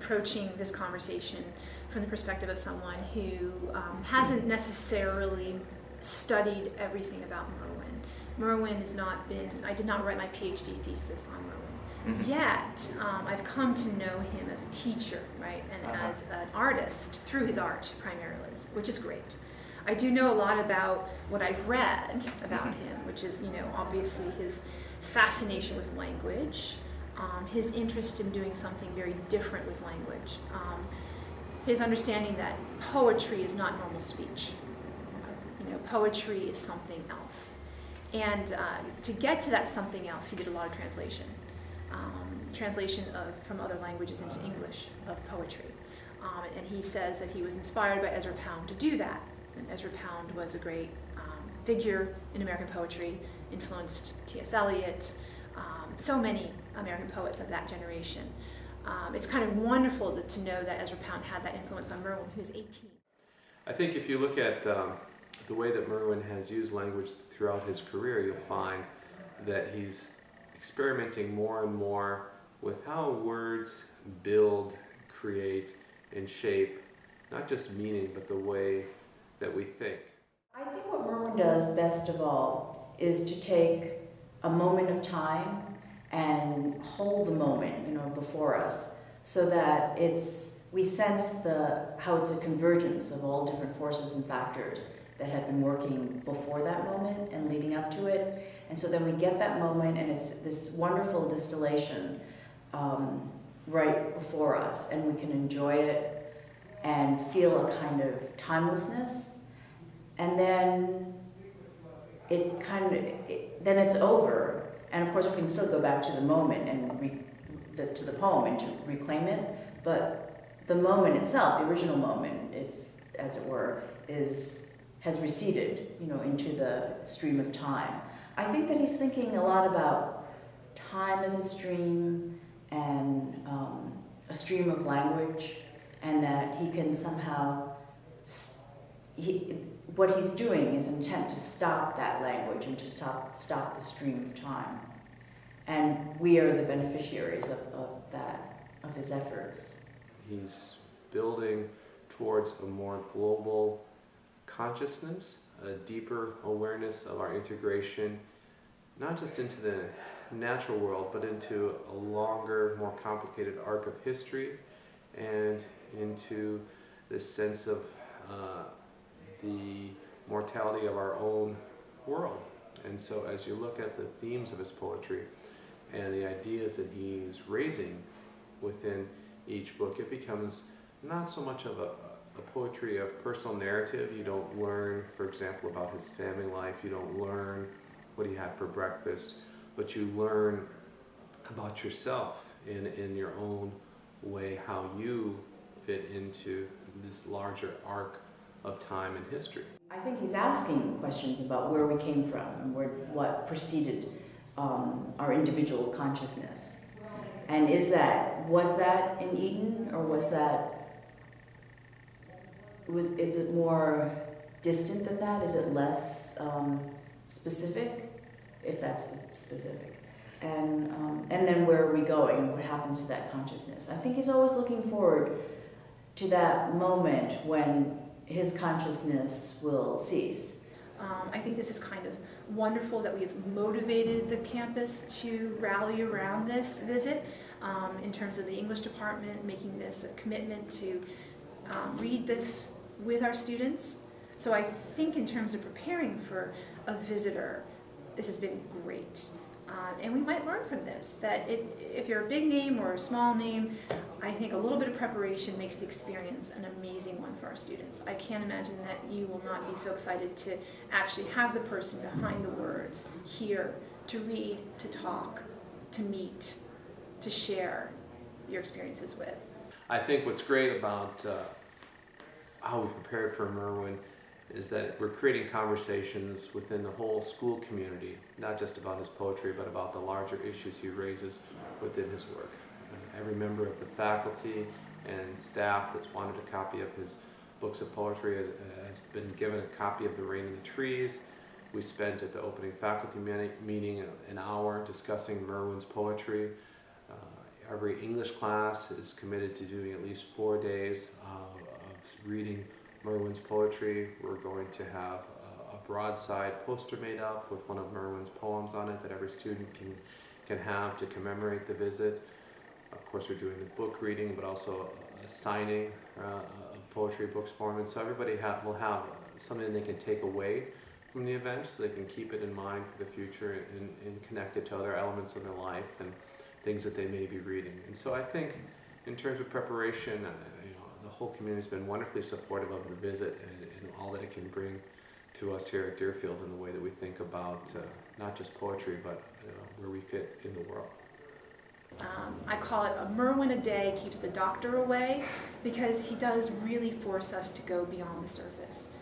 approaching this conversation from the perspective of someone who hasn't necessarily studied everything about Merwin. Merwin has not been, I did not write my PhD thesis on Merwin. Yet, I've come to know him as a teacher, right, and as an artist through his art primarily, which is great. I do know a lot about what I've read about him, which is, obviously his fascination with language, his interest in doing something very different with language, his understanding that poetry is not normal speech. Poetry is something else. And to get to that something else, he did a lot of translation. Translation from other languages into English of poetry. And he says that he was inspired by Ezra Pound to do that. And Ezra Pound was a great figure in American poetry, influenced T.S. Eliot, so many American poets of that generation. It's kind of wonderful to know that Ezra Pound had that influence on Merwin, who was 18. I think if you look at the way that Merwin has used language throughout his career, you'll find that he's experimenting more and more with how words build, create, and shape not just meaning, but the way that we think. I think what Merwin does best of all is to take a moment of time and hold the moment, before us, so that we sense how it's a convergence of all different forces and factors that had been working before that moment and leading up to it. And so then we get that moment, and it's this wonderful distillation right before us, and we can enjoy it and feel a kind of timelessness. And then then it's over. And of course we can still go back to the moment and to the poem and to reclaim it. But the moment itself, the original moment, as it were, has receded, into the stream of time. I think that he's thinking a lot about time as a stream and a stream of language, and that he can somehow, what he's doing is intent to stop that language and to stop the stream of time. And we are the beneficiaries of his efforts. He's building towards a more global consciousness, a deeper awareness of our integration, not just into the natural world, but into a longer, more complicated arc of history, and into this sense of the mortality of our own world. And so as you look at the themes of his poetry and the ideas that he's raising within each book, it becomes not so much of a poetry of personal narrative. You don't learn, for example, about his family life. You don't learn what he had for breakfast, but you learn about yourself in your own way, how you fit into this larger arc of time and history. I think he's asking questions about where we came from and what preceded our individual consciousness. And was that in Eden, or is it more distant than that? Is it less specific, if that's specific? And then where are we going? What happens to that consciousness? I think he's always looking forward to that moment when his consciousness will cease. I think this is kind of wonderful that we've motivated the campus to rally around this visit in terms of the English department making this a commitment to read this with our students. So I think in terms of preparing for a visitor, this has been great. And we might learn from this, that if you're a big name or a small name, I think a little bit of preparation makes the experience an amazing one for our students. I can't imagine that you will not be so excited to actually have the person behind the words here, to read, to talk, to meet, to share your experiences with. I think what's great about how we prepared for Merwin is that we're creating conversations within the whole school community, not just about his poetry, but about the larger issues he raises within his work. Every member of the faculty and staff that's wanted a copy of his books of poetry has been given a copy of The Rain in the Trees. We spent at the opening faculty meeting an hour discussing Merwin's poetry. every English class is committed to doing at least 4 days of reading Merwin's poetry. We're going to have a broadside poster made up with one of Merwin's poems on it that every student can have to commemorate the visit. Of course, we're doing the book reading, but also a signing of poetry books for them. And so everybody will have something they can take away from the event so they can keep it in mind for the future and connect it to other elements of their life and things that they may be reading. And so I think in terms of preparation, the whole community has been wonderfully supportive of the visit and all that it can bring to us here at Deerfield in the way that we think about not just poetry, but where we fit in the world. I call it a Merwin a day keeps the doctor away, because he does really force us to go beyond the surface.